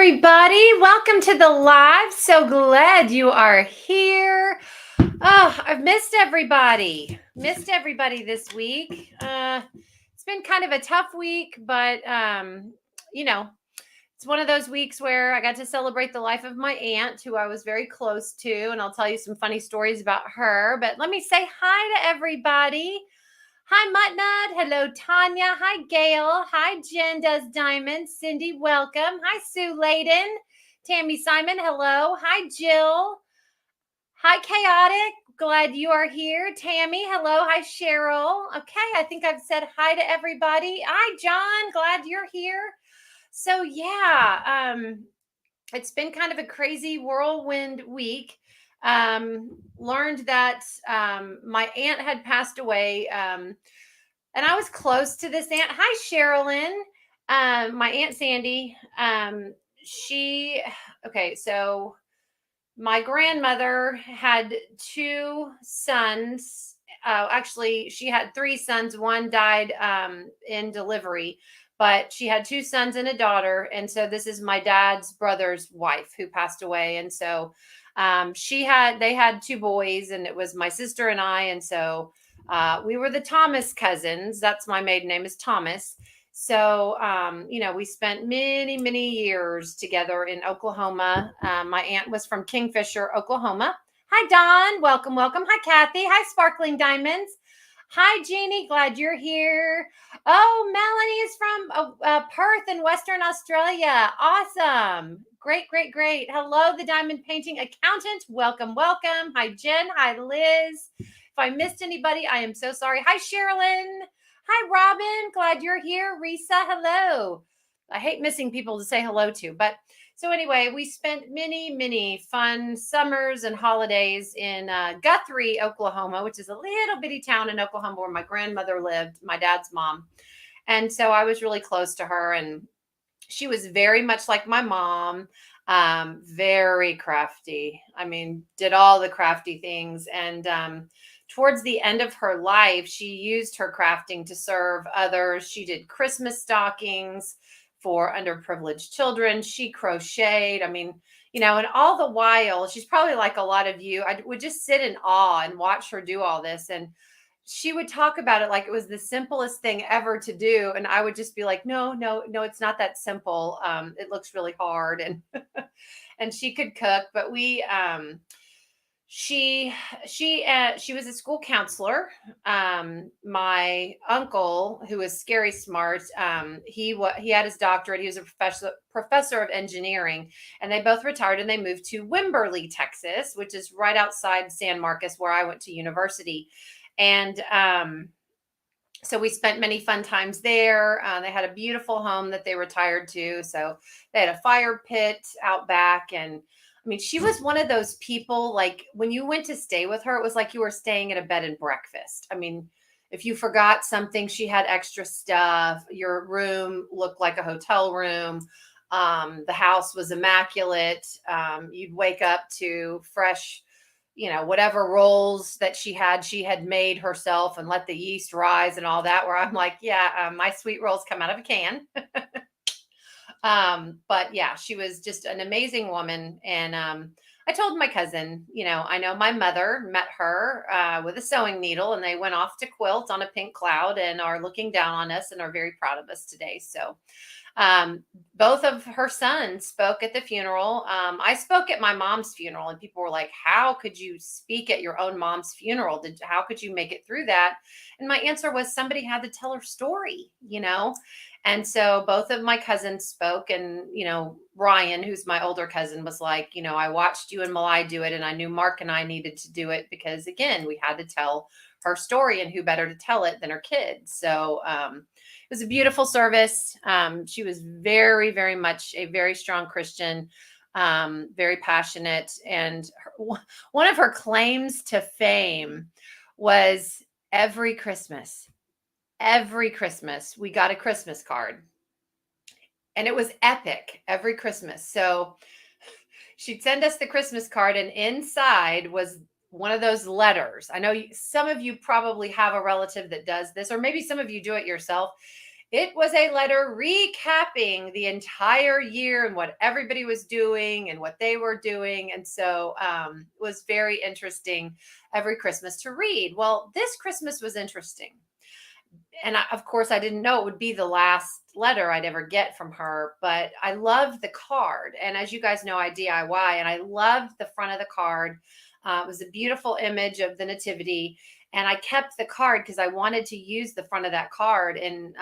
everybody. Welcome to the live. So glad you are here. Oh, I've missed everybody. Missed everybody this week. It's been kind of a tough week, but you know, it's one of those weeks where I got to celebrate the life of my aunt, who I was very close to, and I'll tell you some funny stories about her. But let me say hi to everybody. Hi, Mutnut. Hello, Tanya. Hi, Gail. Hi, Jen Does Diamonds. Cindy, welcome. Hi, Sue Layden. Tammy Simon, hello. Hi, Jill. Hi, Chaotic. Glad you are here. Tammy, hello. Hi, Cheryl. Okay, I think I've said hi to everybody. Hi, John. Glad you're here. So, yeah, it's been kind of a crazy whirlwind week. Learned that my aunt had passed away. And I was close to this aunt. Hi, Sherilyn. My Aunt Sandy. Okay, so my grandmother had two sons. Actually, she had three sons. One died in delivery, but she had two sons and a daughter. And so this is my dad's brother's wife who passed away. And so they had two boys, and it was my sister and I. And so we were the Thomas cousins. That's my maiden name is Thomas. So, we spent many, many years together in Oklahoma. My aunt was from Kingfisher, Oklahoma. Hi, Don. Welcome, welcome. Hi, Kathy. Hi, Sparkling Diamonds. Hi, Jeannie. Glad you're here. Oh, Melanie is from Perth in Western Australia. Awesome. Great, great, great. Hello, the Diamond Painting Accountant. Welcome, welcome. Hi, Jen. Hi, Liz. If I missed anybody, I am so sorry. Hi, Sherilyn. Hi, Robin. Glad you're here. Risa, hello. I hate missing people to say hello to. But so anyway, we spent many, many fun summers and holidays in Guthrie, Oklahoma, which is a little bitty town in Oklahoma where my grandmother lived, my dad's mom. And so I was really close to her, and she was very much like my mom, very crafty. I mean, did all the crafty things. And towards the end of her life, she used her crafting to serve others. She did Christmas stockings for underprivileged children. She crocheted. I mean, and all the while, she's probably like a lot of you. I would just sit in awe and watch her do all this. And she would talk about it like it was the simplest thing ever to do. And I would just be like, no, no, no, it's not that simple. It looks really hard. And and she could cook, but she was a school counselor. My uncle, who was scary smart, he had his doctorate. He was a professor of engineering, and they both retired and they moved to Wimberley, Texas, which is right outside San Marcos, where I went to university. And so we spent many fun times there. They had a beautiful home that they retired to. So they had a fire pit out back. And I mean, she was one of those people, like when you went to stay with her, it was like you were staying at a bed and breakfast. I mean, if you forgot something, she had extra stuff. Your room looked like a hotel room. The house was immaculate. You'd wake up to fresh, whatever rolls that she had made herself and let the yeast rise and all that, where I'm like, yeah, my sweet rolls come out of a can. But yeah, she was just an amazing woman. And I told my cousin, I know my mother met her with a sewing needle, and they went off to quilt on a pink cloud and are looking down on us and are very proud of us today. So both of her sons spoke at the funeral. I spoke at my mom's funeral, and people were like, how could you speak at your own mom's funeral? How could you make it through that? And my answer was, somebody had to tell her story, And so both of my cousins spoke, and, Ryan, who's my older cousin, was like, I watched you and Malai do it, and I knew Mark and I needed to do it because, again, we had to tell her story, and who better to tell it than her kids. So it was a beautiful service. She was very, very much a very strong Christian, very passionate. And one of her claims to fame was every Christmas, we got a Christmas card. And it was epic every Christmas. So she'd send us the Christmas card, and inside was one of those letters. I know some of you probably have a relative that does this, or maybe some of you do it yourself. It was a letter recapping the entire year and what everybody was doing and what they were doing. And so it was very interesting every Christmas to read. Well, this Christmas was interesting. And of course, I didn't know it would be the last letter I'd ever get from her, but I loved the card. And as you guys know, I DIY and I loved the front of the card. It was a beautiful image of the Nativity. And I kept the card because I wanted to use the front of that card in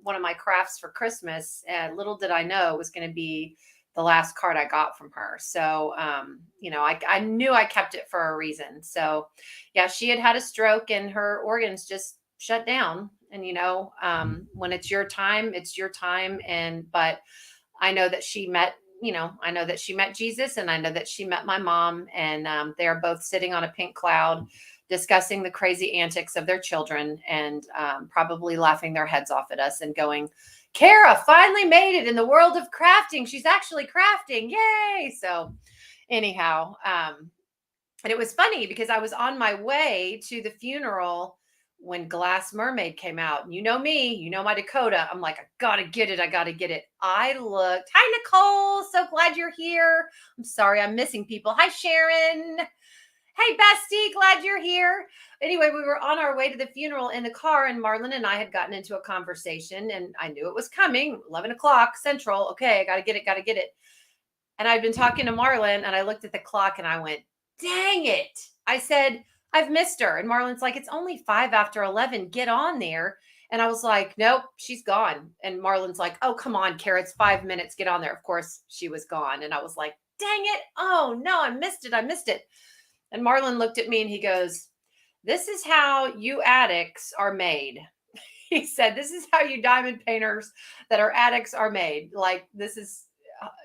one of my crafts for Christmas. And little did I know it was going to be the last card I got from her. So, I knew I kept it for a reason. So, yeah, she had had a stroke and her organs just shut down. And, when it's your time, it's your time. But I know that I know that she met Jesus and I know that she met my mom. And they are both sitting on a pink cloud discussing the crazy antics of their children and probably laughing their heads off at us and going, Kara finally made it in the world of crafting. She's actually crafting. Yay. So anyhow, and it was funny because I was on my way to the funeral when Glass Mermaid came out. And you know me, you know my Dakota. I'm like, I gotta get it. I gotta get it. I looked. Hi, Nicole. So glad you're here. I'm sorry I'm missing people. Hi, Sharon. Hey, bestie, glad you're here. Anyway, we were on our way to the funeral in the car, and Marlon and I had gotten into a conversation, and I knew it was coming, 11 o'clock Central. Okay, I got to get it, got to get it. And I'd been talking to Marlon, and I looked at the clock, and I went, dang it. I said, I've missed her. And Marlon's like, it's only 5 after 11. Get on there. And I was like, nope, she's gone. And Marlon's like, oh, come on, Kara, it's 5 minutes. Get on there. Of course, she was gone. And I was like, dang it. Oh, no, I missed it. I missed it. And Marlon looked at me and he goes, this is how you addicts are made. He said, this is how you diamond painters that are addicts are made. Like, this is,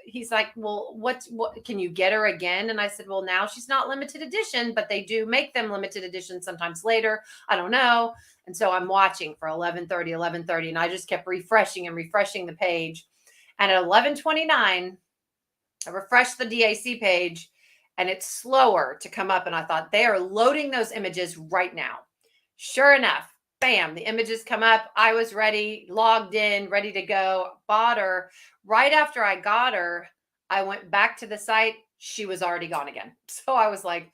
he's like, well, what can you get her again? And I said, well, now she's not limited edition, but they do make them limited edition sometimes later. I don't know. And so I'm watching for 11:30. And I just kept refreshing and refreshing the page. And at 11:29, I refreshed the DAC page and it's slower to come up. And I thought they are loading those images right now. Sure enough, bam, the images come up. I was ready, logged in, ready to go, bought her. Right after I got her, I went back to the site. She was already gone again. So I was like,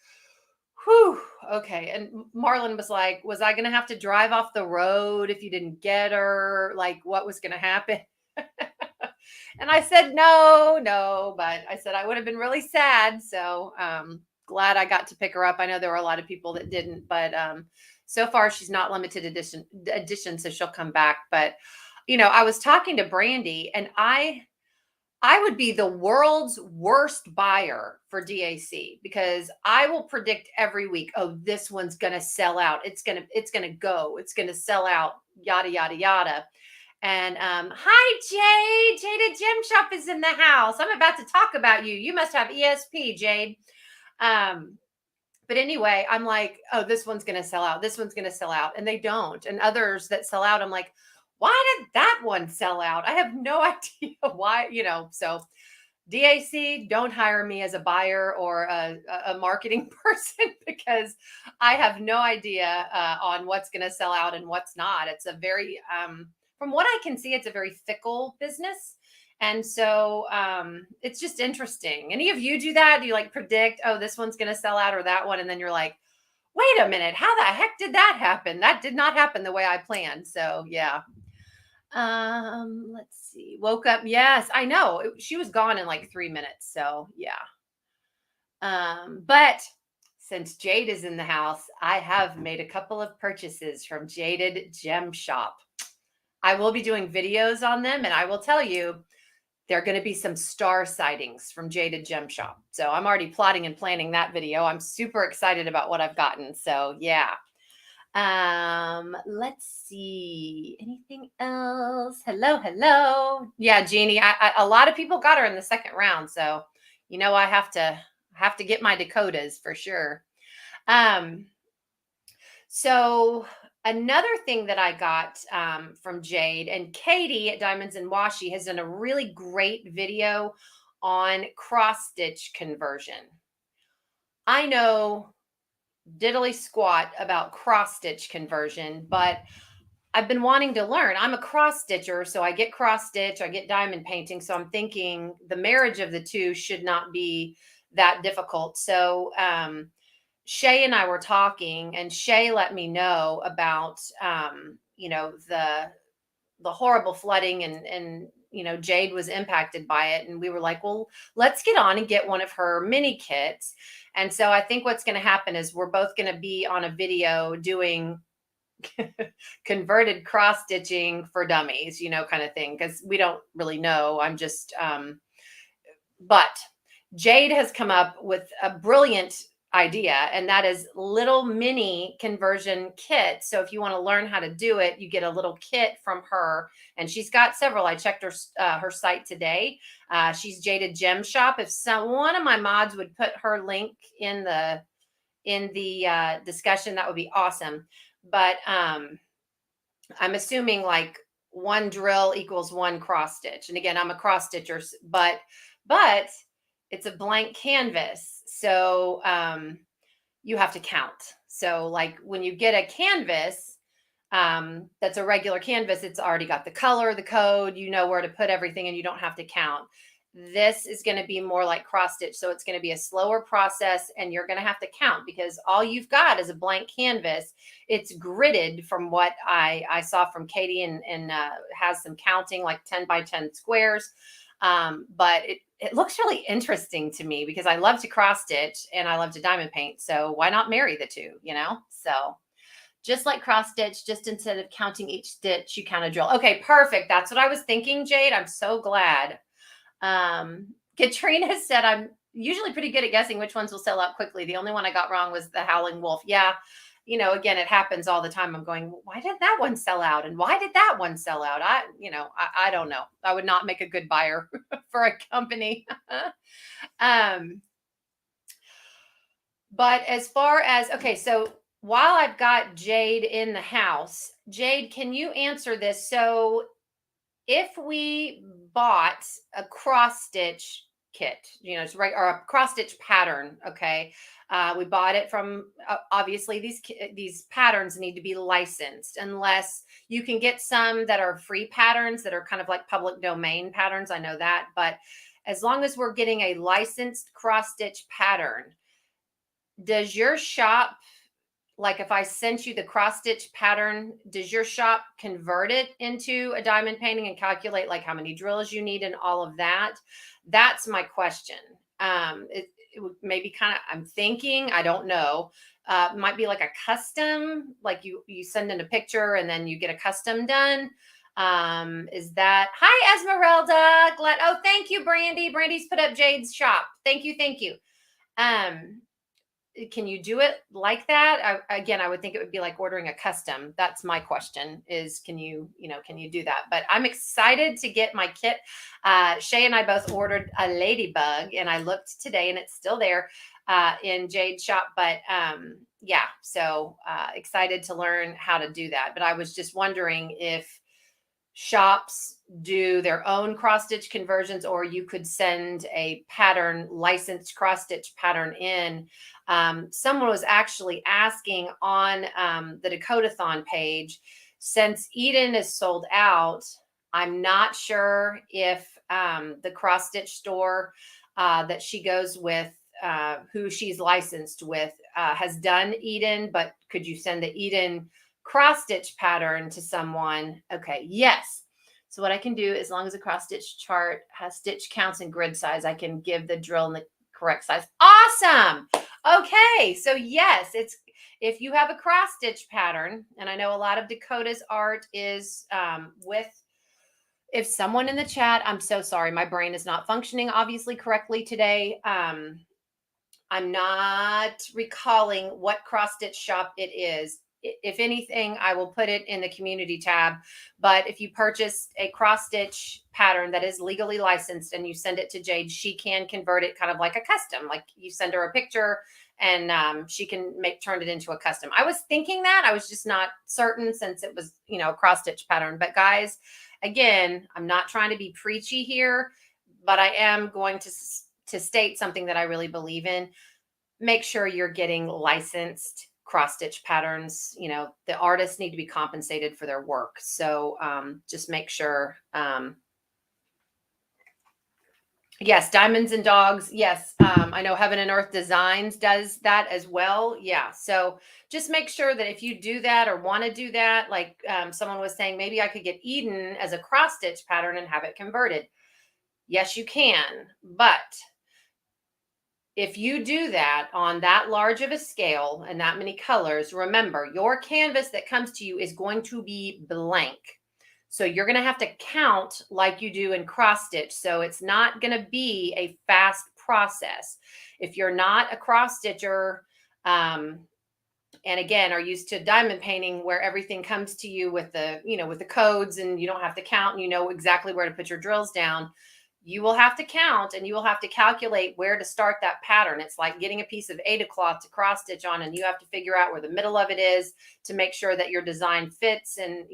whew, okay. And Marlon was like, was I going to have to drive off the road if you didn't get her? Like, what was going to happen? And I said, no, but I said I would have been really sad. So glad I got to pick her up. I know there were a lot of people that didn't, but so far she's not limited edition, so she'll come back. But I was talking to Brandy, and I would be the world's worst buyer for DAC because I will predict every week, oh, this one's going to sell out. It's going to sell out, yada, yada, yada. And hi, Jade. Jade at Gem Shop is in the house. I'm about to talk about you. You must have ESP, Jade. But anyway, I'm like, oh, this one's going to sell out. This one's going to sell out. And they don't. And others that sell out, I'm like, why did that one sell out? I have no idea why, so DAC, don't hire me as a buyer or a marketing person because I have no idea on what's going to sell out and what's not. It's a very, from what I can see, it's a very fickle business. And so it's just interesting. Any of you do that? Do you like predict, oh, this one's going to sell out or that one? And then you're like, wait a minute, how the heck did that happen? That did not happen the way I planned. So yeah. Let's see. Woke up. Yes, I know. She was gone in like 3 minutes. So yeah. But since Jade is in the house, I have made a couple of purchases from Jaded Gem Shop. I will be doing videos on them, and I will tell you, there are going to be some star sightings from Jaded Gem Shop. So I'm already plotting and planning that video. I'm super excited about what I've gotten. So yeah. Let's see. Anything else? Hello. Yeah, Jeannie. A lot of people got her in the second round. So, I have to get my Dakotas for sure. So another thing that I got from Jade, and Katie at Diamonds and Washi has done a really great video on cross stitch conversion. I know diddly squat about cross stitch conversion, but I've been wanting to learn. I'm a cross stitcher, so I get cross stitch, I get diamond painting. So I'm thinking the marriage of the two should not be that difficult. So Shay and I were talking, and Shay let me know about the horrible flooding, and Jade was impacted by it, and we were like, well, let's get on and get one of her mini kits. And so I think what's going to happen is we're both going to be on a video doing converted cross stitching for dummies, kind of thing, because we don't really know. I'm just but Jade has come up with a brilliant idea, and that is little mini conversion kit. So if you want to learn how to do it, you get a little kit from her, and she's got several. I checked her site today. She's Jaded Gem Shop. If one of my mods would put her link in the discussion, that would be awesome. But I'm assuming like one drill equals one cross stitch. And again, I'm a cross stitcher, but it's a blank canvas. So you have to count. So like when you get a canvas, that's a regular canvas, it's already got the color, the code, you know where to put everything, and you don't have to count. This is going to be more like cross stitch. So it's going to be a slower process, and you're going to have to count, because all you've got is a blank canvas. It's gridded from what I saw from Katie, and has some counting, like 10 by 10 squares. But it looks really interesting to me, because I love to cross stitch and I love to diamond paint. So why not marry the two, So just like cross stitch, just instead of counting each stitch, you count a drill. Okay, perfect. That's what I was thinking, Jade. I'm so glad. Katrina said, I'm usually pretty good at guessing which ones will sell out quickly. The only one I got wrong was the Howling Wolf. Yeah. Again, it happens all the time. I'm going, why did that one sell out? And why did that one sell out? I don't know. I would not make a good buyer for a company. But as far as, okay, so while I've got Jade in the house, Jade, can you answer this? So if we bought a cross stitch kit, it's right, or a cross stitch pattern, okay, we bought it from, obviously these patterns need to be licensed, unless you can get some that are free patterns that are kind of like public domain patterns. I know that, but as long as we're getting a licensed cross stitch pattern, does your shop, like if I sent you the cross stitch pattern, does your shop convert it into a diamond painting and calculate like how many drills you need and all of that? That's my question. It would maybe kind of, I'm thinking, I don't know, might be like a custom, like you send in a picture and then you get a custom done. Is that, hi Esmeralda, glad, oh, thank you, Brandy. Brandy's put up Jade's shop. Thank you. Can you do it like that? I would think it would be like ordering a custom. That's my question, is can you do that? But I'm excited to get my kit. Shay and I both ordered a ladybug, and I looked today and it's still there in Jade's shop. But yeah, so excited to learn how to do that. But I was just wondering if shops do their own cross stitch conversions, or you could send a pattern, licensed cross stitch pattern in. Someone was actually asking on the Dakotathon page, since Eden is sold out, I'm not sure if the cross stitch store that she goes with, who she's licensed with, has done Eden, but could you send the Eden cross stitch pattern to someone? Okay, yes. So what I can do, as long as the cross stitch chart has stitch counts and grid size, I can give the drill in the correct size. Awesome. Okay, so yes, it's, if you have a cross stitch pattern, and I know a lot of Dakota's art is with, if someone in the chat, I'm so sorry, my brain is not functioning obviously correctly today. I'm not recalling what cross stitch shop it is. If anything, I will put it in the community tab. But if you purchase a cross stitch pattern that is legally licensed and you send it to Jade, she can convert it kind of like a custom. Like you send her a picture and she can turn it into a custom. I was thinking that, I was just not certain, since it was, a cross stitch pattern. But guys, again, I'm not trying to be preachy here, but I am going to state something that I really believe in. Make sure you're getting licensed cross stitch patterns. The artists need to be compensated for their work. So just make sure. Yes, Diamonds and Dogs. Yes, I know Heaven and Earth Designs does that as well. Yeah, so just make sure that if you do that or want to do that, like someone was saying, maybe I could get Eden as a cross stitch pattern and have it converted. Yes, you can, but if you do that on that large of a scale and that many colors, remember your canvas that comes to you is going to be blank. So you're going to have to count like you do in cross stitch. So it's not going to be a fast process. If you're not a cross stitcher, and again, are used to diamond painting where everything comes to you with the codes and you don't have to count and you know exactly where to put your drills down, you will have to count and you will have to calculate where to start that pattern. It's like getting a piece of Aida cloth to cross stitch on, and you have to figure out where the middle of it is to make sure that your design fits and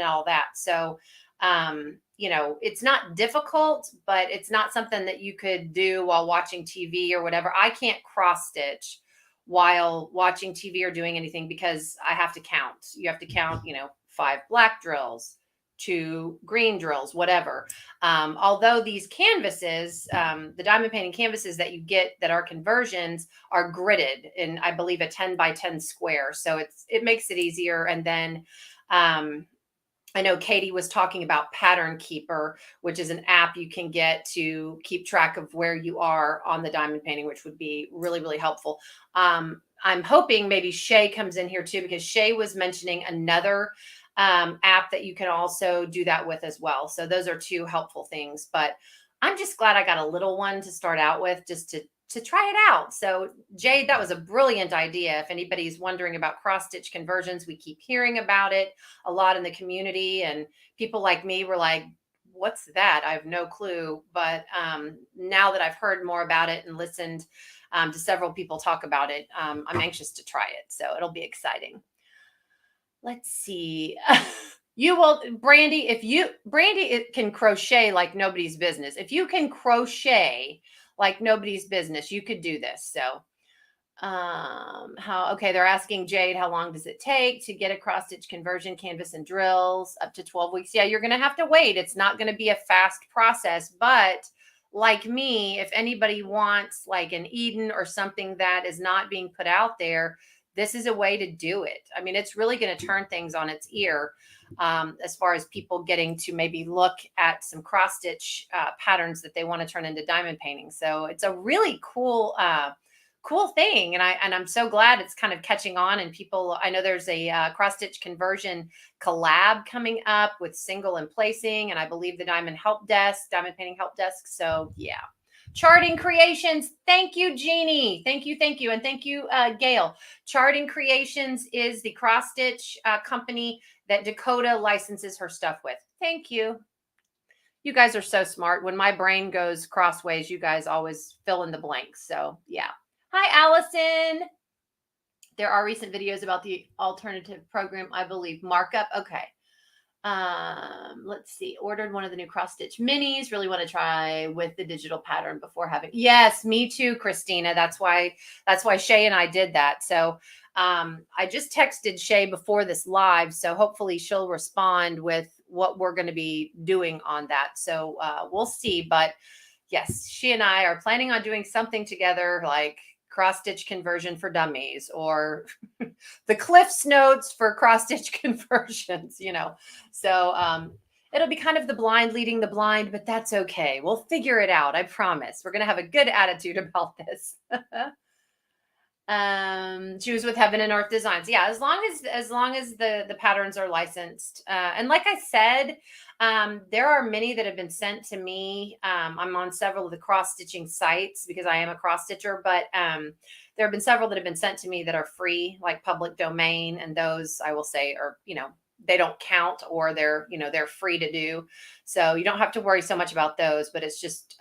all that. So it's not difficult, but it's not something that you could do while watching TV or whatever. I can't cross stitch while watching TV or doing anything because I have to count. You have to count, 5 black drills, 2 green drills, whatever. Although these canvases, the diamond painting canvases that you get that are conversions are gridded in, I believe, a 10 by 10 square. So it makes it easier. And then I know Katie was talking about Pattern Keeper, which is an app you can get to keep track of where you are on the diamond painting, which would be really, really helpful. I'm hoping maybe Shay comes in here too, because Shay was mentioning another app that you can also do that with as well. So those are 2 helpful things, but I'm just glad I got a little one to start out with just to try it out. So Jade, that was a brilliant idea. If anybody's wondering about cross stitch conversions, we keep hearing about it a lot in the community, and people like me were like, what's that? I have no clue. But now that I've heard more about it and listened to several people talk about it, I'm anxious to try it. So it'll be exciting. Let's see. You will, Brandy, it can crochet like nobody's business. If you can crochet like nobody's business, you could do this. So they're asking Jade, how long does it take to get a cross stitch conversion canvas and drills? Up to 12 weeks. Yeah, you're going to have to wait. It's not going to be a fast process, but like me, if anybody wants like an Eden or something that is not being put out there, this is a way to do it. I mean, it's really going to turn things on its ear as far as people getting to maybe look at some cross stitch patterns that they want to turn into diamond painting. So it's a really cool thing. And I'm so glad it's kind of catching on, and people, I know there's a cross stitch conversion collab coming up with Single and Placing. And I believe the diamond painting help desk. So yeah. Charting Creations. Thank you, Jeannie. Thank you. And thank you, Gail. Charting Creations is the cross stitch company that Dakota licenses her stuff with. Thank you. You guys are so smart. When my brain goes crossways, you guys always fill in the blanks. So yeah. Hi, Allison. There are recent videos about the alternative program, I believe. Markup. Okay. Let's see. Ordered one of the new cross stitch minis. Really want to try with the digital pattern before having. Yes, me too, Christina. That's why Shay and I did that. So I just texted Shay before this live, so hopefully she'll respond with what we're going to be doing on that. So we'll see. But yes, she and I are planning on doing something together, like cross stitch conversion for dummies, or the Cliff's Notes for cross stitch conversions, So it'll be kind of the blind leading the blind, but that's okay. We'll figure it out. I promise. We're going to have a good attitude about this. She was with Heaven and Earth Designs. Yeah, as long as the patterns are licensed. And like I said, there are many that have been sent to me. I'm on several of the cross stitching sites because I am a cross stitcher, but there have been several that have been sent to me that are free, like public domain, and those I will say are, they don't count, or they're free to do. So you don't have to worry so much about those, but it's just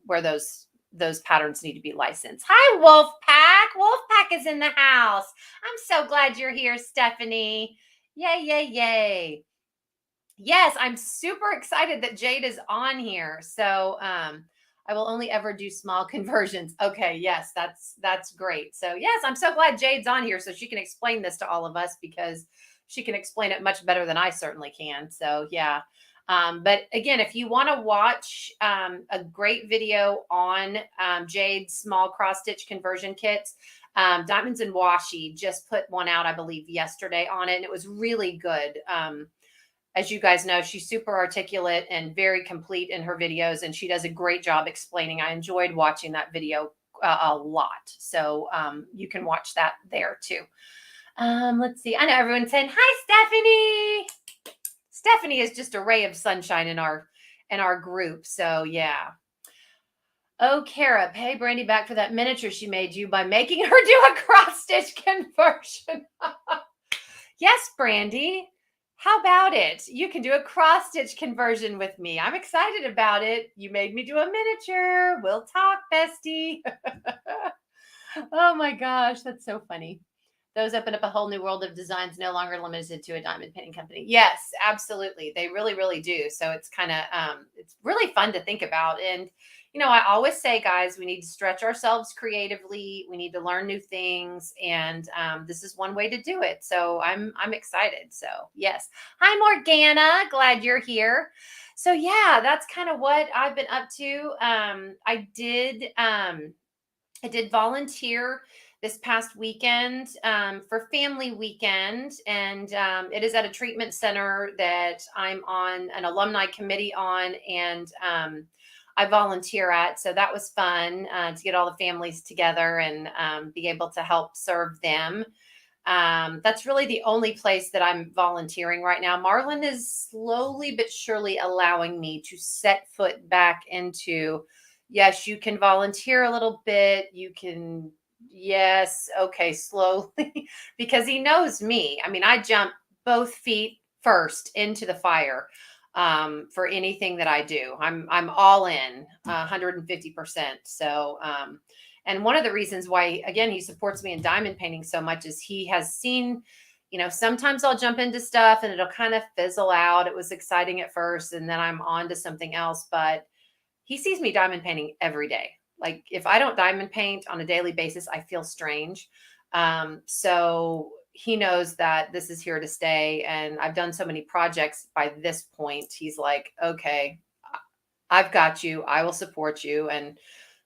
where those patterns need to be licensed. Hi, Wolfpack. Wolfpack is in the house. I'm so glad you're here, Stephanie. Yay. Yes, I'm super excited that Jade is on here. So I will only ever do small conversions. Okay, yes, that's great. So yes, I'm so glad Jade's on here so she can explain this to all of us because she can explain it much better than I certainly can. So yeah. But again, if you want to watch a great video on Jade's small cross stitch conversion kits, Diamonds and Washi just put one out, I believe, yesterday on it, and it was really good. As you guys know, she's super articulate and very complete in her videos, and she does a great job explaining. I enjoyed watching that video a lot. So you can watch that there too. Let's see. I know everyone's saying, hi, Stephanie. Stephanie is just a ray of sunshine in our group. So yeah. Oh, Kara, pay Brandy back for that miniature she made you by making her do a cross stitch conversion. Yes, Brandy. How about it? You can do a cross stitch conversion with me. I'm excited about it. You made me do a miniature. We'll talk, bestie. Oh my gosh, that's so funny. Those open up a whole new world of designs, no longer limited to a diamond painting company. Yes, absolutely. They really, really do. So it's kind of, it's really fun to think about. And, you know, I always say, guys, we need to stretch ourselves creatively. We need to learn new things. And this is one way to do it. So I'm excited. So yes. Hi, Morgana. Glad you're here. So yeah, that's kind of what I've been up to. I did volunteer this past weekend for family weekend, and it is at a treatment center that I'm on an alumni committee on, and I volunteer at. So that was fun to get all the families together and be able to help serve them. That's really the only place that I'm volunteering right now. Marlon is slowly but surely allowing me to set foot back into, yes, you can volunteer a little bit. You can, yes, okay, slowly, because he knows me. I mean, I jump both feet first into the fire for anything that I do. I'm all in 150%. So, and one of the reasons why, again, he supports me in diamond painting so much is he has seen, you know, sometimes I'll jump into stuff and it'll kind of fizzle out. It was exciting at first, and then I'm on to something else, but he sees me diamond painting every day. Like if I don't diamond paint on a daily basis, I feel strange. So he knows that this is here to stay. And I've done so many projects by this point. He's like, okay, I've got you. I will support you. And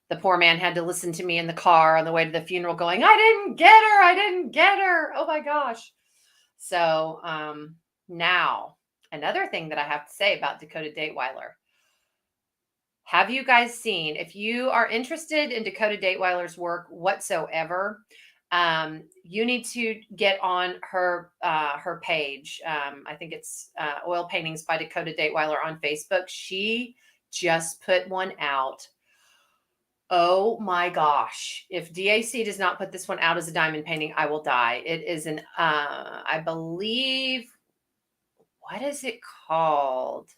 the poor man had to listen to me in the car on the way to the funeral going, I didn't get her. I didn't get her. Oh my gosh. So now another thing that I have to say about Dakota Dateweiler. Have you guys seen, if you are interested in Dakota Dateweiler's work whatsoever, you need to get on her her page. I think it's Oil Paintings by Dakota Dateweiler on Facebook. She just put one out. Oh my gosh. If DAC does not put this one out as a diamond painting, I will die. It is an, I believe, what is it called?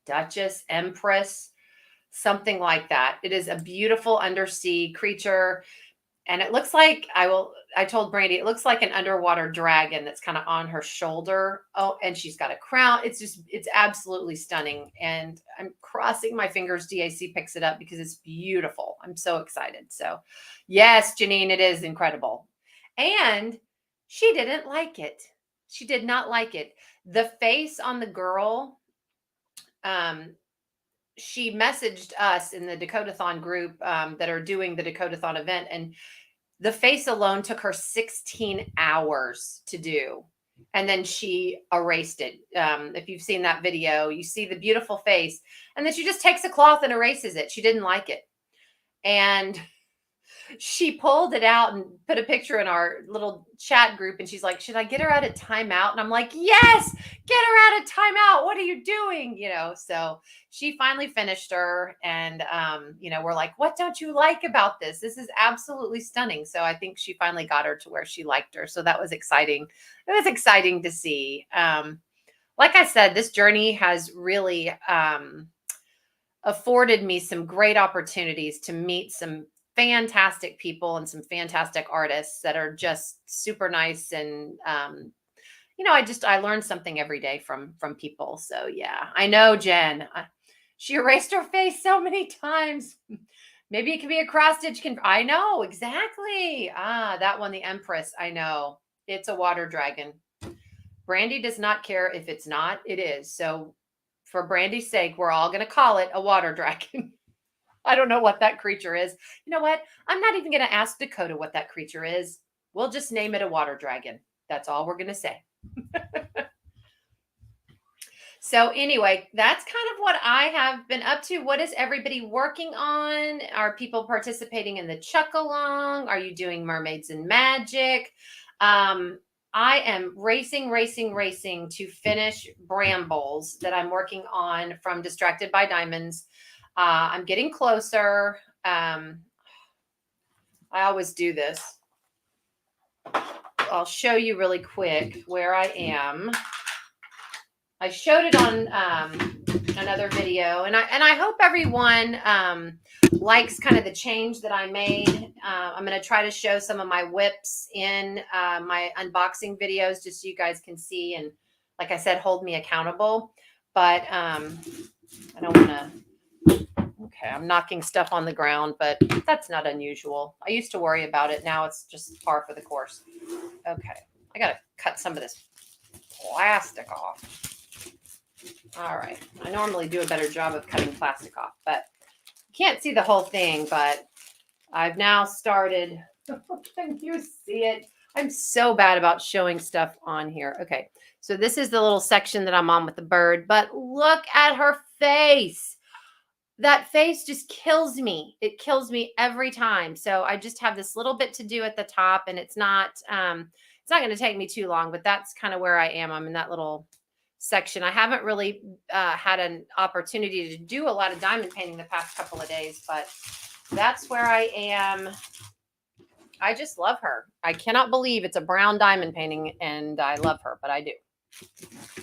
Duchess, Empress, something like that. It is a beautiful undersea creature. And it looks like, I told Brandy, it looks like an underwater dragon that's kind of on her shoulder. Oh, and she's got a crown. It's absolutely stunning. And I'm crossing my fingers DAC picks it up because it's beautiful. I'm so excited. So yes, Janine, it is incredible. And she didn't like it. She did not like it. The face on the girl, she messaged us in the Dakotathon group that are doing the Dakotathon event, and the face alone took her 16 hours to do. And then she erased it. If you've seen that video, you see the beautiful face, and then she just takes a cloth and erases it. She didn't like it. And she pulled it out and put a picture in our little chat group, and she's like, should I get her out of timeout? And I'm like, yes, get her out of timeout. What are you doing? You know, so she finally finished her, and you know, we're like, what don't you like about this? This is absolutely stunning. So I think she finally got her to where she liked her. So that was exciting. It was exciting to see. Like I said, this journey has really afforded me some great opportunities to meet some fantastic people and some fantastic artists that are just super nice. And you know, I learned something every day from people. So yeah, I know, Jen, She erased her face so many times. Maybe it could be a cross stitch. I know exactly. That one, the Empress. I know it's a water dragon. Brandy does not care if it's not. It is. So, for Brandy's sake, we're all going to call it a water dragon. I don't know what that creature is. You know what? I'm not even going to ask Dakota what that creature is. We'll just name it a water dragon. That's all we're going to say. So anyway, that's kind of what I have been up to. What is everybody working on? Are people participating in the Chuck Along? Are you doing Mermaids and Magic? I am racing to finish Brambles that I'm working on from Distracted by Diamonds. I'm getting closer. I always do this. I'll show you really quick where I am. I showed it on another video, and I hope everyone likes kind of the change that I made. I'm going to try to show some of my whips in my unboxing videos, just so you guys can see, and like I said, hold me accountable. But I don't want to. Okay, I'm knocking stuff on the ground, but that's not unusual. I used to worry about it. Now it's just par for the course. Okay, I got to cut some of this plastic off. All right. I normally do a better job of cutting plastic off, but you can't see the whole thing, but I've now started. Can you see it? I'm so bad about showing stuff on here. Okay. So this is the little section that I'm on with the bird, but look at her face. That face just kills me. It kills me every time. So I just have this little bit to do at the top, and it's not going to take me too long, but that's kind of where I am. I'm in that little section. I haven't really had an opportunity to do a lot of diamond painting the past couple of days, but that's where I am. I just love her. I cannot believe it's a brown diamond painting, and I love her, but I do.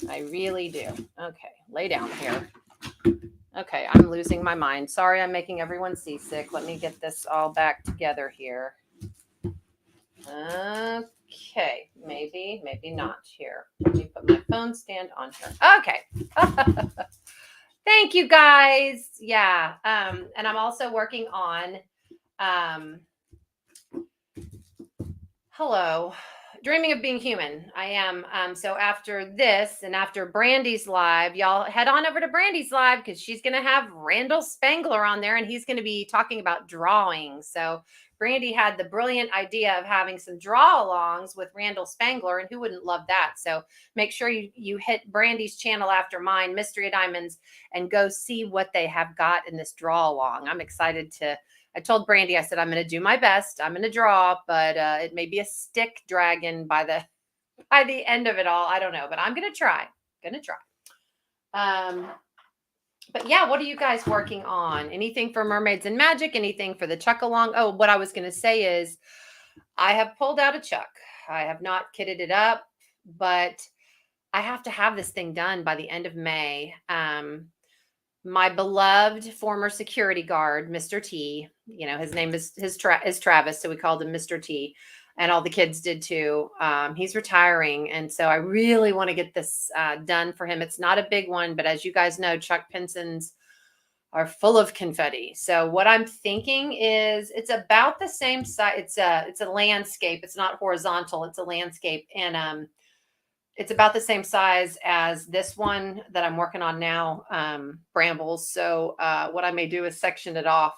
I really do. Okay, lay down here. Okay, I'm losing my mind. Sorry, I'm making everyone seasick. Let me get this all back together here. Okay, maybe not here. Let me put my phone stand on here. Okay. Thank you guys. Yeah. And I'm also working on Dreaming of Being Human. I am. So after this and after Brandy's live, y'all head on over to Brandy's live, because she's going to have Randall Spangler on there, and he's going to be talking about drawing. So Brandy had the brilliant idea of having some draw-alongs with Randall Spangler, and who wouldn't love that? So make sure you hit Brandy's channel after mine, Mystery of Diamonds, and go see what they have got in this draw-along. I'm excited to. I told Brandy, I said, I'm going to do my best. I'm going to draw, but it may be a stick dragon by the end of it all. I don't know, but I'm going to try. But yeah, what are you guys working on? Anything for Mermaids and Magic? Anything for the Chuck Along? Oh, what I was going to say is I have pulled out a Chuck. I have not kitted it up, but I have to have this thing done by the end of May. My beloved former security guard, Mr. T, his name is Travis, so we called him Mr. T, and all the kids did too. He's retiring, and so I really want to get this done for him. It's not a big one, but as you guys know, Chuck Pinsons are full of confetti. So what I'm thinking is it's about the same size. It's a landscape. It's not horizontal. It's a landscape, and it's about the same size as this one that I'm working on now, Brambles. So what I may do is section it off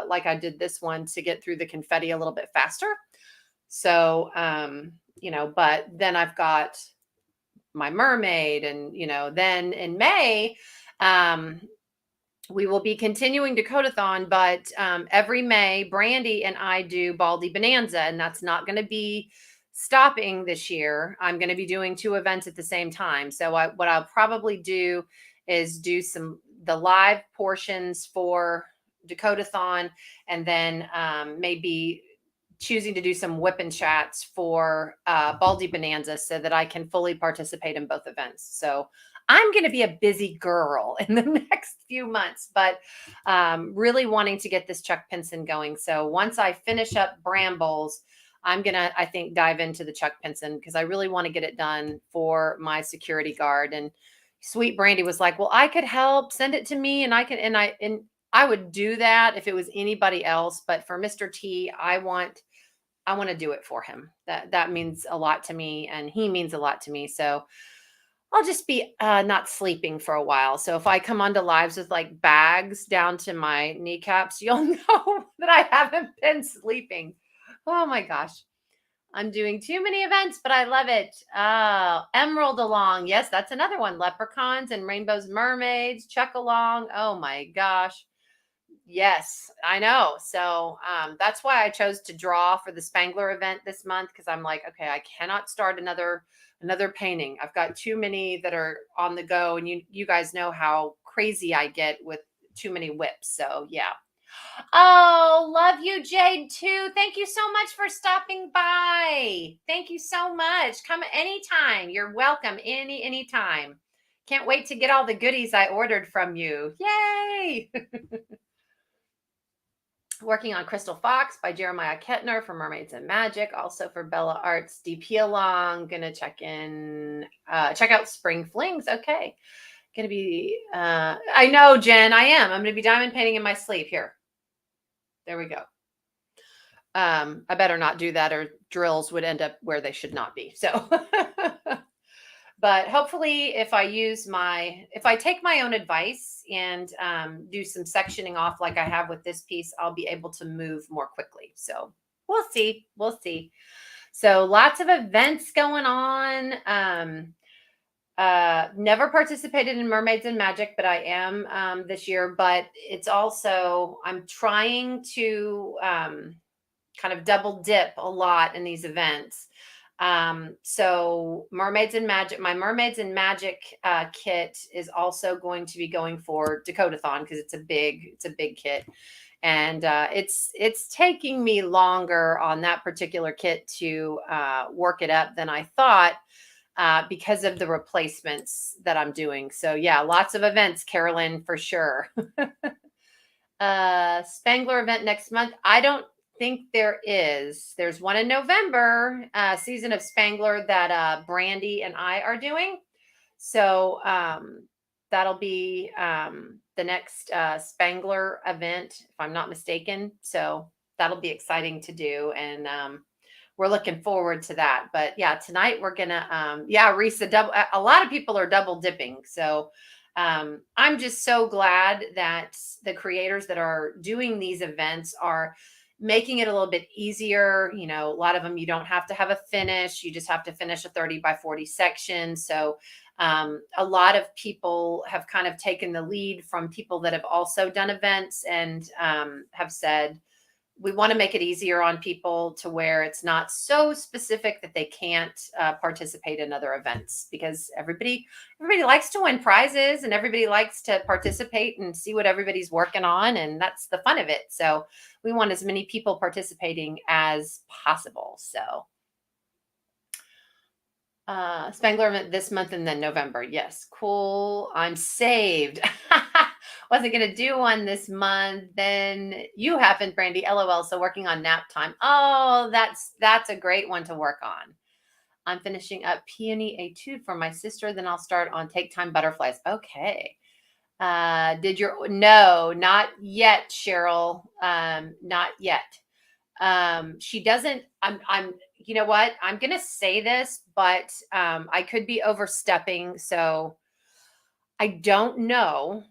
like I did this one to get through the confetti a little bit faster. So, but then I've got my mermaid, and, then in May, we will be continuing Dakotathon, but every May, Brandy and I do Baldy Bonanza, and that's not going to be stopping this year. I'm going to be doing 2 events at the same time. So what I'll probably do is do the live portions for Dakotathon, and then maybe choosing to do some whip and chats for Baldy Bonanza, so that I can fully participate in both events. So I'm going to be a busy girl in the next few months, but really wanting to get this Chuck Pinson going. So once I finish up Brambles, I'm going to, I think, dive into the Chuck Pinson, because I really want to get it done for my security guard. And, Sweet Brandy was like, "Well, I could help. Send it to me, and I would do that if it was anybody else, but for Mr. T, I want to do it for him. That means a lot to me, and he means a lot to me. So I'll just be not sleeping for a while. So if I come onto lives with like bags down to my kneecaps, you'll know that I haven't been sleeping. Oh my gosh. I'm doing too many events, but I love it. Emerald Along. Yes, that's another one. Leprechauns and Rainbows Mermaids. Chuck Along. Oh my gosh. Yes, I know. So that's why I chose to draw for the Spangler event this month, because I'm like, okay, I cannot start another painting. I've got too many that are on the go, and you guys know how crazy I get with too many whips. So yeah. Oh, love you, Jade, too. Thank you so much for stopping by. Thank you so much. Come anytime. You're welcome anytime. Can't wait to get all the goodies I ordered from you. Yay! Working on Crystal Fox by Jeremiah Kettner for Mermaids and Magic, also for Bella Arts. DP Along. Gonna check out Spring Flings. Okay. Gonna be I know, Jen, I am. I'm gonna be diamond painting in my sleep here. There we go. I better not do that, or drills would end up where they should not be. So but hopefully if I take my own advice and do some sectioning off like I have with this piece, I'll be able to move more quickly. So we'll see. So lots of events going on. Never participated in Mermaids and Magic, but I am this year. But it's also, I'm trying to kind of double dip a lot in these events. So Mermaids and Magic, my Mermaids and Magic kit is also going to be going for Dakotathon, because it's a big kit. And it's taking me longer on that particular kit to work it up than I thought, because of the replacements that I'm doing. So yeah, lots of events, Carolyn, for sure. Spangler event next month. I don't think there is. There's one in November, season of Spangler, that Brandy and I are doing. So that'll be the next Spangler event, if I'm not mistaken. So that'll be exciting to do. And we're looking forward to that. But yeah, tonight we're gonna Risa, a lot of people are double dipping. So I'm just so glad that the creators that are doing these events are making it a little bit easier. You know, a lot of them, you don't have to have a finish. You just have to finish a 30 by 40 section. So a lot of people have kind of taken the lead from people that have also done events, and have said, we want to make it easier on people to where it's not so specific that they can't participate in other events, because everybody likes to win prizes, and everybody likes to participate and see what everybody's working on. And that's the fun of it. So we want as many people participating as possible. So Spangler event this month and then November. Yes. Cool. I'm saved. Wasn't going to do one this month. Then you happened, Brandy. LOL. So working on nap time. Oh, that's a great one to work on. I'm finishing up Peony Etude for my sister. Then I'll start on Take Time Butterflies. Okay. No, not yet, Cheryl. Not yet. She doesn't, you know what? I'm going to say this, but I could be overstepping. So I don't know.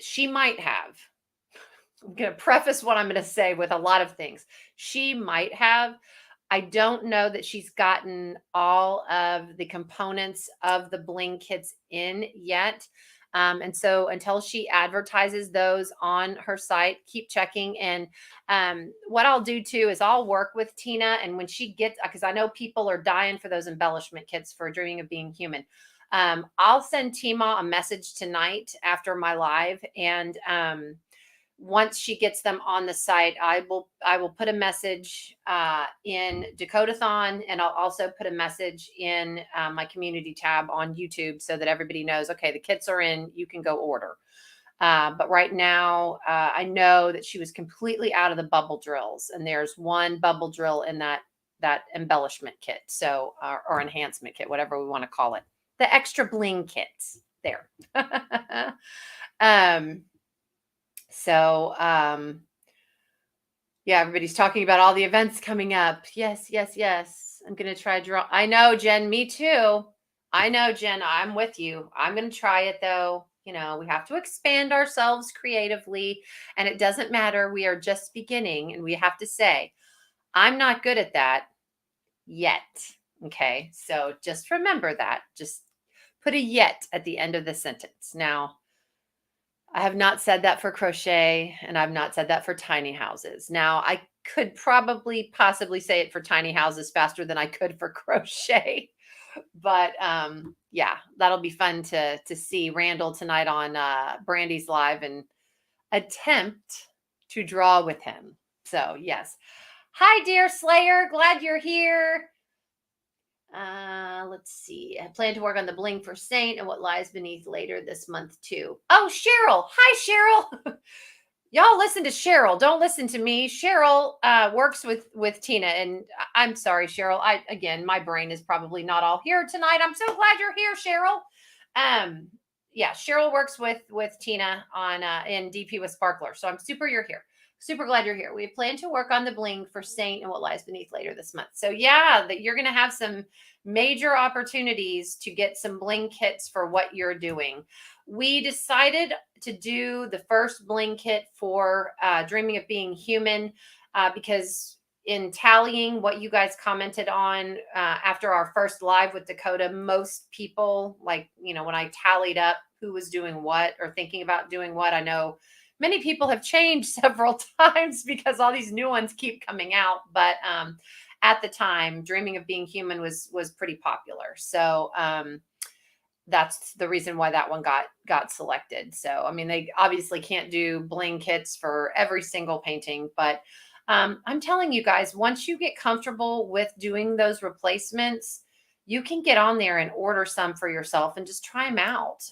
She might have. I'm going to preface what I'm going to say with a lot of things. She might have. I don't know that she's gotten all of the components of the bling kits in yet. And so until she advertises those on her site, keep checking. And what I'll do too is I'll work with Tina. And when she gets, because I know people are dying for those embellishment kits for Dreaming of Being Human. I'll send Tima a message tonight after my live, and once she gets them on the site, I will put a message in Dakotathon, and I'll also put a message in my community tab on YouTube, so that everybody knows, okay, the kits are in, you can go order. But right now, I know that she was completely out of the bubble drills, and there's one bubble drill in that embellishment kit, so or enhancement kit, whatever we want to call it. The extra bling kits. there. um, so, yeah, everybody's talking about all the events coming up. Yes, yes, yes. I'm going to try draw. I know, Jen, me too. I know, Jen, I'm with you. I'm going to try it though. You know, we have to expand ourselves creatively, and it doesn't matter. We are just beginning, and we have to say, I'm not good at that yet. Okay. So just remember that. Just put a yet at the end of the sentence. Now, I have not said that for crochet, and I've not said that for tiny houses. Now, I could probably possibly say it for tiny houses faster than I could for crochet. But yeah, that'll be fun to see Randall tonight on Brandy's live and attempt to draw with him. So, yes. Hi, dear Slayer. Glad you're here. Let's see. I plan to work on the bling for Saint and what lies beneath later this month too. Oh, Cheryl. Hi, Cheryl. Y'all listen to Cheryl. Don't listen to me. Cheryl works with Tina, and I'm sorry, Cheryl. Again, my brain is probably not all here tonight. I'm so glad you're here, Cheryl. Yeah, Cheryl works with Tina on in DP with Sparkler. So I'm super you're here. Super glad you're here. We plan to work on the bling for Saint and what lies beneath later this month. So yeah, that you're going to have some major opportunities to get some bling kits for what you're doing. We decided to do the first bling kit for Dreaming of Being Human because in tallying what you guys commented on after our first live with Dakota, most people, like, you know, when I tallied up who was doing what or thinking about doing what, I know many people have changed several times because all these new ones keep coming out. But at the time, Dreaming of Being Human was pretty popular. So that's the reason why that one got selected. So, I mean, they obviously can't do bling kits for every single painting, but I'm telling you guys, once you get comfortable with doing those replacements, you can get on there and order some for yourself and just try them out.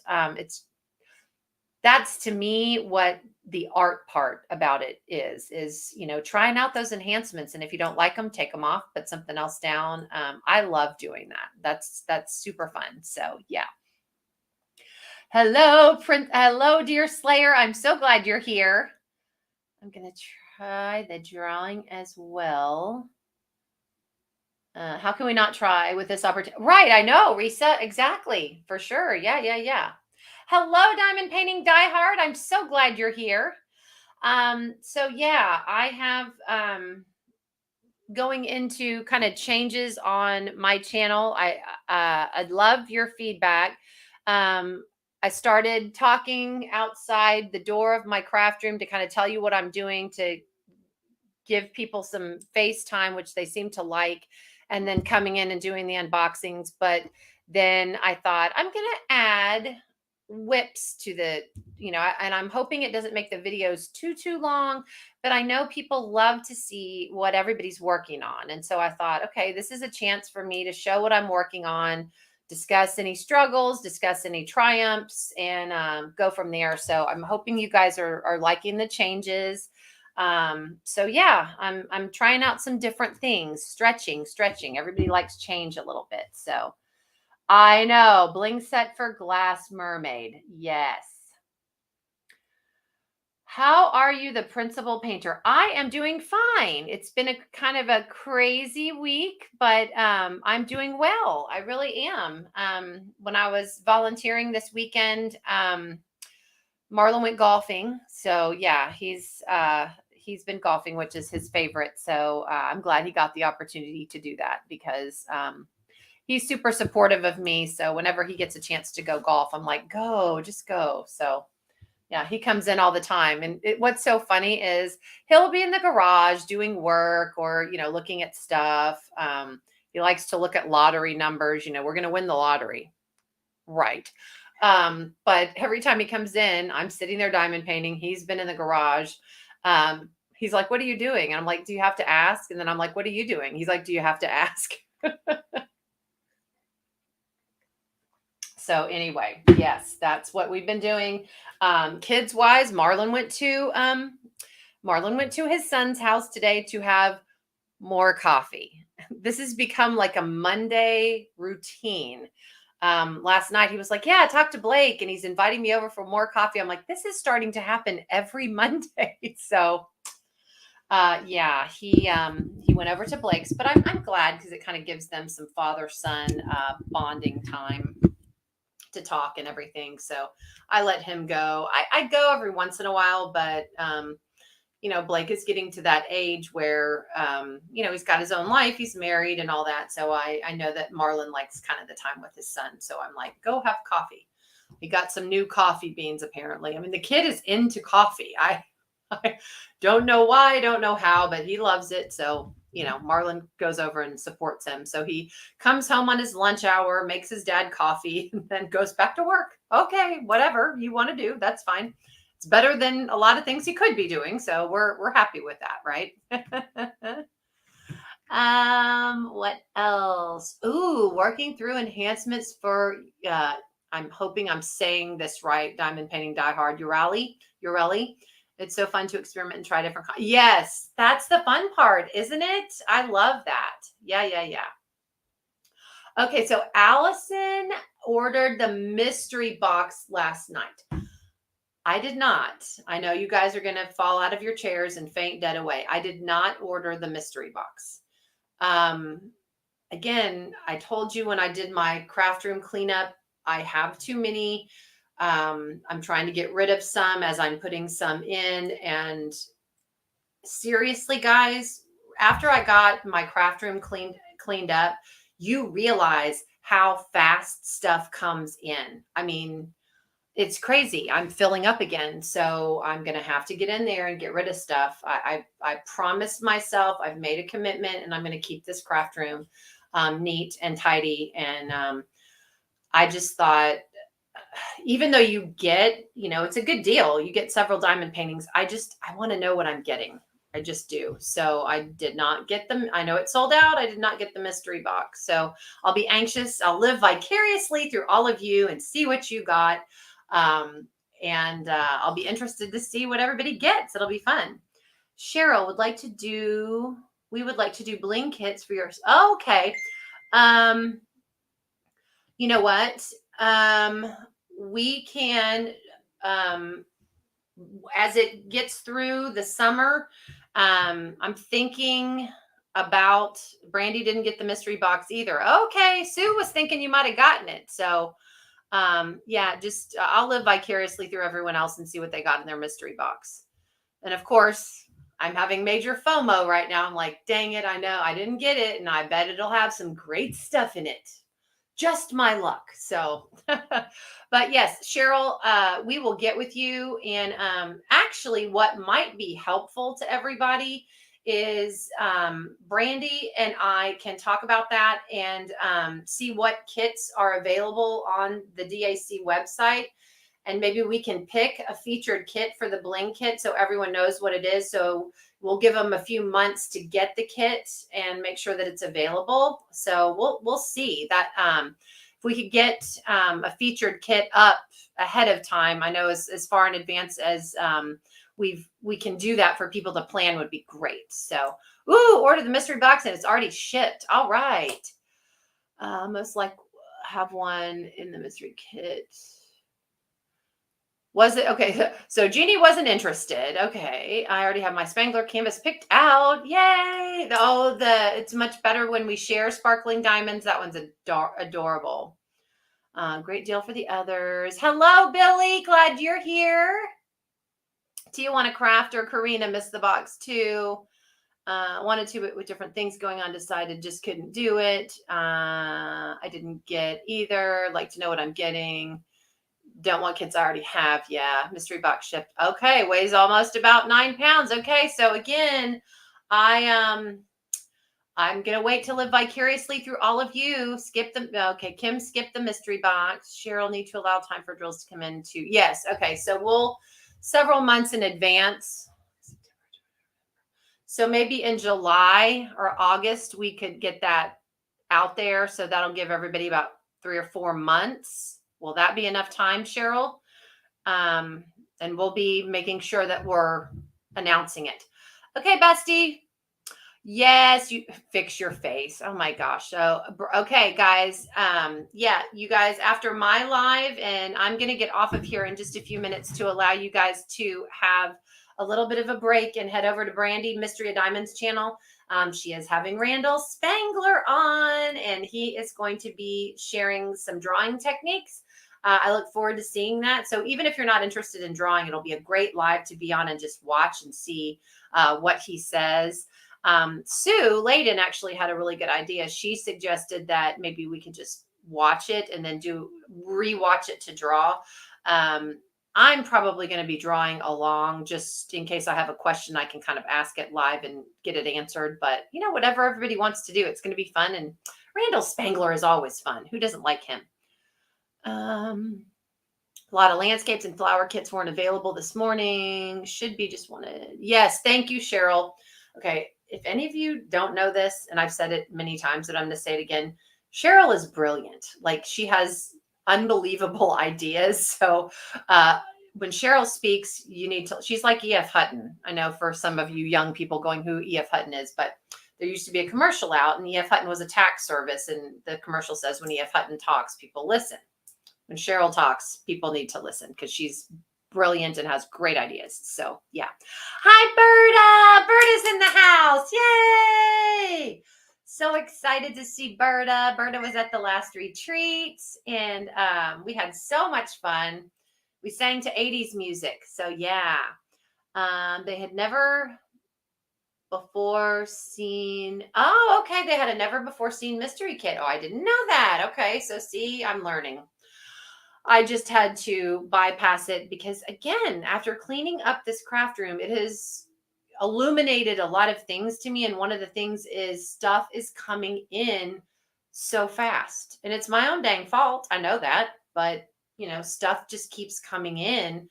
That's to me what the art part about it is, you know, trying out those enhancements. And if you don't like them, take them off, put something else down. I love doing that. That's super fun. So yeah. Hello, hello, dear Slayer. I'm so glad you're here. I'm going to try the drawing as well. How can we not try with this opportunity? Right. I know. Reset. Exactly. For sure. Yeah. Yeah. Yeah. Hello, Diamond Painting Diehard. I'm so glad you're here. So yeah, I have going into kind of changes on my channel. I'd love your feedback. I started talking outside the door of my craft room to kind of tell you what I'm doing to give people some face time, which they seem to like, and then coming in and doing the unboxings. But then I thought I'm going to add whips to the, you know, and I'm hoping it doesn't make the videos too long, but I know people love to see what everybody's working on. And so I thought, okay, this is a chance for me to show what I'm working on, discuss any struggles, discuss any triumphs, and go from there. So I'm hoping you guys are liking the changes. So yeah, I'm trying out some different things, stretching. Everybody likes change a little bit. So I know, bling set for Glass Mermaid. Yes. How are you, the principal painter? I am doing fine. It's been a kind of a crazy week, but I'm doing well. I really am. When I was volunteering this weekend, Marlon went golfing. So yeah, he's been golfing, which is his favorite. So I'm glad he got the opportunity to do that because he's super supportive of me. So whenever he gets a chance to go golf, I'm like, go, just go. So yeah, he comes in all the time. And what's so funny is he'll be in the garage doing work or, you know, looking at stuff. He likes to look at lottery numbers. You know, we're going to win the lottery. Right. But every time he comes in, I'm sitting there diamond painting. He's been in the garage. He's like, what are you doing? And I'm like, do you have to ask? And then I'm like, what are you doing? He's like, do you have to ask? So anyway, yes, that's what we've been doing. Kids wise, Marlon went to his son's house today to have more coffee. This has become like a Monday routine. Last night he was like, yeah, talk to Blake, and he's inviting me over for more coffee. I'm like, this is starting to happen every Monday. So yeah, he went over to Blake's, but I'm glad because it kind of gives them some father son bonding time to talk and everything. So I let him go. I go every once in a while, but Blake is getting to that age where he's got his own life, he's married and all that. So I know that Marlon likes kind of the time with his son. So I'm like, go have coffee. We got some new coffee beans apparently. I mean, the kid is into coffee. I don't know why, I don't know how, but he loves it. So, Marlon goes over and supports him. So he comes home on his lunch hour, makes his dad coffee, and then goes back to work. Okay, whatever you want to do, that's fine. It's better than a lot of things he could be doing. So we're happy with that, right? What else? Ooh, working through enhancements for I'm hoping I'm saying this right. Diamond painting die hard. Ureli. It's so fun to experiment and try different. Yes, that's the fun part, isn't it? I love that. Yeah. Okay, so Allison ordered the mystery box last night. I did not. I know you guys are going to fall out of your chairs and faint dead away. I did not order the mystery box. Again, I told you when I did my craft room cleanup, I have too many. I'm trying to get rid of some as I'm putting some in. And seriously, guys, after I got my craft room cleaned up, you realize how fast stuff comes in. I mean, it's crazy. I'm filling up again. So I'm going to have to get in there and get rid of stuff. I promised myself, I've made a commitment, and I'm going to keep this craft room neat and tidy. And I just thought, even though you get, it's a good deal. You get several diamond paintings. I want to know what I'm getting. I just do. So I did not get them. I know it sold out. I did not get the mystery box. So I'll be anxious. I'll live vicariously through all of you and see what you got. And I'll be interested to see what everybody gets. It'll be fun. Cheryl we would like to do bling kits for yours. Oh, okay. You know what? We can, as it gets through the summer, I'm thinking about, Brandy didn't get the mystery box either. Okay. Sue was thinking you might've gotten it. So yeah, just I'll live vicariously through everyone else and see what they got in their mystery box. And of course, I'm having major FOMO right now. I'm like, dang it, I know I didn't get it, and I bet it'll have some great stuff in it. Just my luck. So, but yes, Cheryl, we will get with you. And actually, what might be helpful to everybody is Brandy and I can talk about that and see what kits are available on the DAC website. And maybe we can pick a featured kit for the bling kit so everyone knows what it is. So we'll give them a few months to get the kit and make sure that it's available. So we'll see that if we could get a featured kit up ahead of time. I know as far in advance as we can do that for people to plan would be great. So, order the mystery box and it's already shipped. All right. Most like have one in the mystery kit. Was it okay? So Jeannie wasn't interested. Okay, I already have my Spangler canvas picked out. Yay! It's much better when we share sparkling diamonds. That one's adorable. Great deal for the others. Hello, Billy. Glad you're here. Tijuana Craft or Karina missed the box too. Wanted to, but with different things going on, decided just couldn't do it. I didn't get either. Like to know what I'm getting. Don't want kits I already have. Yeah. Mystery box shipped. Okay. Weighs almost about 9 pounds. Okay. So again, I'm going to wait to live vicariously through all of you. Okay. Kim skipped the mystery box. Cheryl need to allow time for drills to come in too. Yes. Okay. So we'll several months in advance. So maybe in July or August, we could get that out there. So that'll give everybody about 3 or 4 months. Will that be enough time, Cheryl? And we'll be making sure that we're announcing it. Okay, bestie. Yes, you fix your face. Oh my gosh. So, okay, guys. Yeah, you guys, after my live, and I'm going to get off of here in just a few minutes to allow you guys to have a little bit of a break and head over to Brandy Mystery of Diamonds channel. She is having Randall Spangler on, and he is going to be sharing some drawing techniques. I look forward to seeing that. So, even if you're not interested in drawing, it'll be a great live to be on and just watch and see what he says. Sue Layden actually had a really good idea. She suggested that maybe we could just watch it and then rewatch it to draw. I'm probably going to be drawing along just in case I have a question. I can kind of ask it live and get it answered. But whatever everybody wants to do, it's going to be fun. And Randall Spangler is always fun. Who doesn't like him? A lot of landscapes and flower kits weren't available this morning. Should be just wanted. Yes, thank you, Cheryl. Okay, if any of you don't know this, and I've said it many times, but I'm going to say it again, Cheryl is brilliant. Like, she has unbelievable ideas. So when Cheryl speaks, she's like E.F. Hutton. I know for some of you young people going who E.F. Hutton is, but there used to be a commercial out, and E.F. Hutton was a tax service. And the commercial says, when E.F. Hutton talks, people listen. When Cheryl talks, people need to listen because she's brilliant and has great ideas. So yeah. Hi, Berta. Berta's in the house. Yay. So excited to see Berta. Berta was at the last retreat, and we had so much fun. We sang to 80s music. So yeah. They had never before seen. Oh, okay. They had a never before seen mystery kit. Oh, I didn't know that. Okay. So see, I'm learning. I just had to bypass it because, again, after cleaning up this craft room, it has illuminated a lot of things to me. And one of the things is stuff is coming in so fast. And it's my own dang fault. I know that. But, stuff just keeps coming in.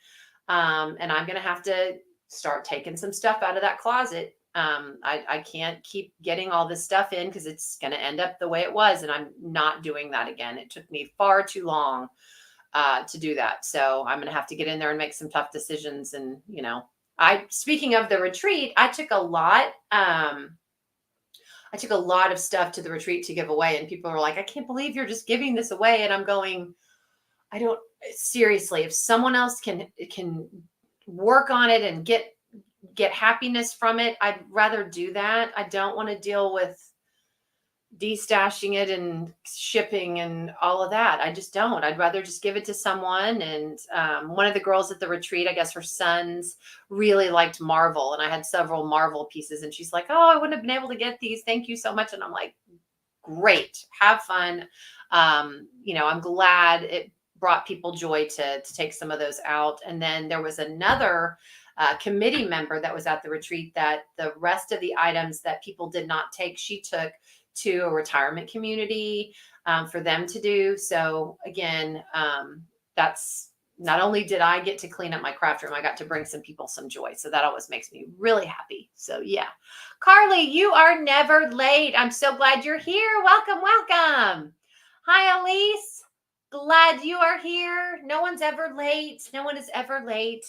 And I'm going to have to start taking some stuff out of that closet. I can't keep getting all this stuff in because it's going to end up the way it was. And I'm not doing that again. It took me far too long to do that. So I'm going to have to get in there and make some tough decisions. And, speaking of the retreat, I took a lot of stuff to the retreat to give away, and people were like, I can't believe you're just giving this away. And I'm going, seriously, if someone else can work on it and get happiness from it, I'd rather do that. I don't want to deal with destashing it and shipping and all of that. I just don't. I'd rather just give it to someone. And one of the girls at the retreat, I guess her sons really liked Marvel, and I had several Marvel pieces, and she's like, oh, I wouldn't have been able to get these. Thank you so much. And I'm like, great, have fun. I'm glad it brought people joy to take some of those out. And then there was another committee member that was at the retreat that the rest of the items that people did not take, she took to a retirement community for them to do. So again, that's not only did I get to clean up my craft room, I got to bring some people some joy. So that always makes me really happy. So yeah. Carly, you are never late. I'm so glad you're here. Welcome, welcome. Hi, Elise. Glad you are here. No one's ever late. No one is ever late.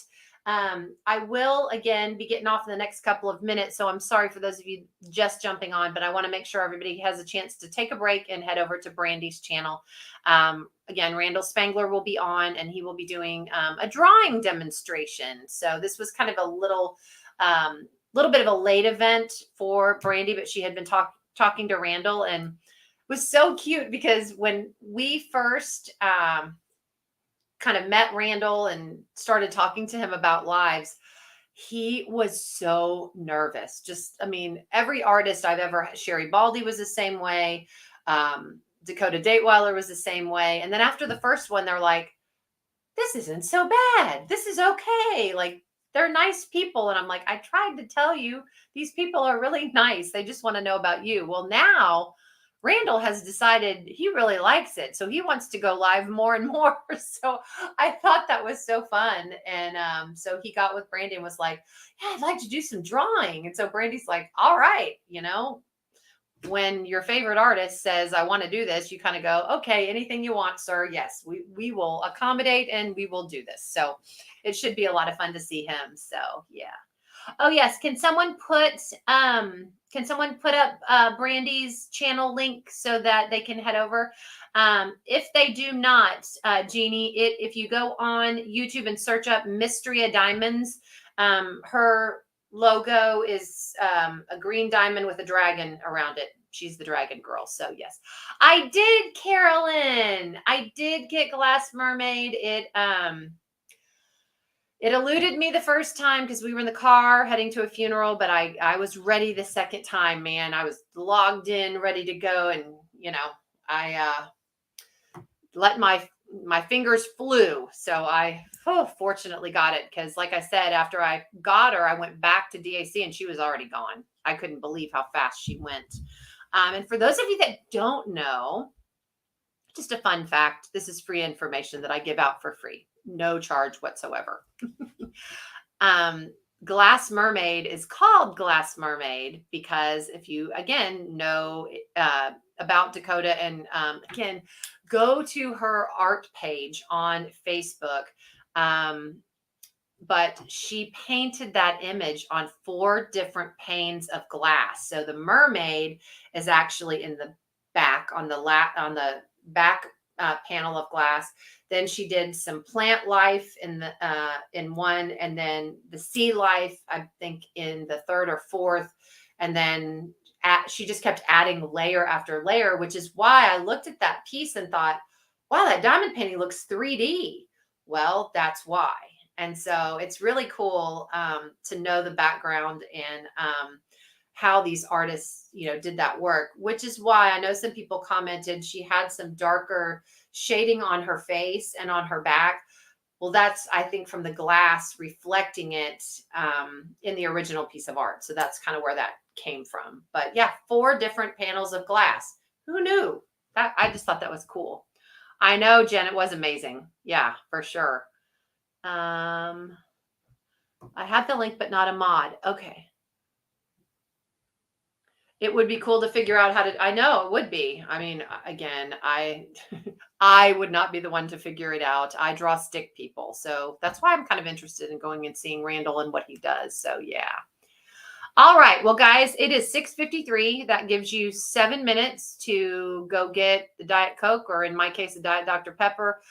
I will, again, be getting off in the next couple of minutes. So I'm sorry for those of you just jumping on, but I want to make sure everybody has a chance to take a break and head over to Brandy's channel. Again, Randall Spangler will be on, and he will be doing a drawing demonstration. So this was kind of a little bit of a late event for Brandy, but she had been talking to Randall, and was so cute because when we first kind of met Randall and started talking to him about lives, he was so nervous. Every artist I've ever, Sherry Baldy was the same way. Dakota Dateweiler was the same way. And then after the first one, they're like, this isn't so bad. This is okay. Like, they're nice people. And I'm like, I tried to tell you, these people are really nice. They just want to know about you. Well, now Randall has decided he really likes it. So he wants to go live more and more. So I thought that was so fun. And so he got with Brandy and was like, yeah, I'd like to do some drawing. And so Brandy's like, all right, when your favorite artist says, I want to do this, you kind of go, okay, anything you want, sir. Yes, we will accommodate and we will do this. So it should be a lot of fun to see him. So yeah. Oh yes. Can someone put up Brandy's channel link so that they can head over? If they do not, Jeannie, if you go on YouTube and search up Mysteria Diamonds, her logo is a green diamond with a dragon around it. She's the dragon girl. So yes, I did, Carolyn. I did get Glass Mermaid. It eluded me the first time because we were in the car heading to a funeral, but I was ready the second time, man. I was logged in, ready to go, and I let my fingers flew. So I fortunately got it because, like I said, after I got her, I went back to DAC and she was already gone. I couldn't believe how fast she went. And for those of you that don't know, just a fun fact, this is free information that I give out for free, no charge whatsoever. Glass Mermaid is called Glass Mermaid because if you, again, know about Dakota and again, go to her art page on Facebook. But she painted that image on 4 different panes of glass. So the mermaid is actually in the back on the back panel of glass. Then she did some plant life in one, and then the sea life, I think, in the third or fourth, and then she just kept adding layer after layer, which is why I looked at that piece and thought, wow, that diamond painting looks 3D. Well, that's why. And so it's really cool to know the background and how these artists, did that work, which is why I know some people commented she had some darker shading on her face and on her back. Well, that's, I think, from the glass reflecting it in the original piece of art. So that's kind of where that came from. But yeah, 4 different panels of glass. Who knew? I just thought that was cool. I know, Jen, it was amazing. Yeah, for sure. I have the link, but not a mod. Okay. It would be cool to figure out how to, I know it would be. I mean, again, I would not be the one to figure it out. I draw stick people. So that's why I'm kind of interested in going and seeing Randall and what he does. So yeah. All right. Well, guys, it is 6:53. That gives you 7 minutes to go get the Diet Coke, or in my case, the Diet Dr. Pepper,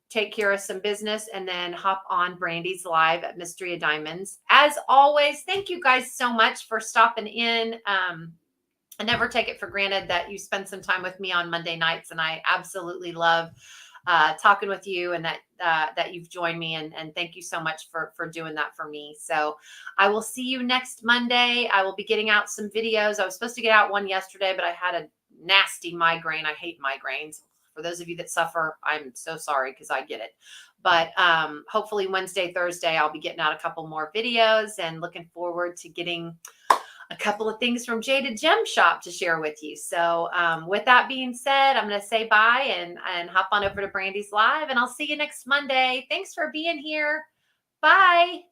take care of some business, and then hop on Brandy's live at Mysteria Diamonds. As always, thank you guys so much for stopping in. I never take it for granted that you spend some time with me on Monday nights, and I absolutely love talking with you, and that you've joined me, and thank you so much for doing that for me. So I will see you next Monday. I will be getting out some videos. I was supposed to get out one yesterday, but I had a nasty migraine. I hate migraines. For those of you that suffer, I'm so sorry because I get it. But hopefully Wednesday, Thursday, I'll be getting out a couple more videos, and looking forward to getting a couple of things from Jaded Gem Shop to share with you. So with that being said, I'm going to say bye and hop on over to Brandy's Live, and I'll see you next Monday. Thanks for being here. Bye.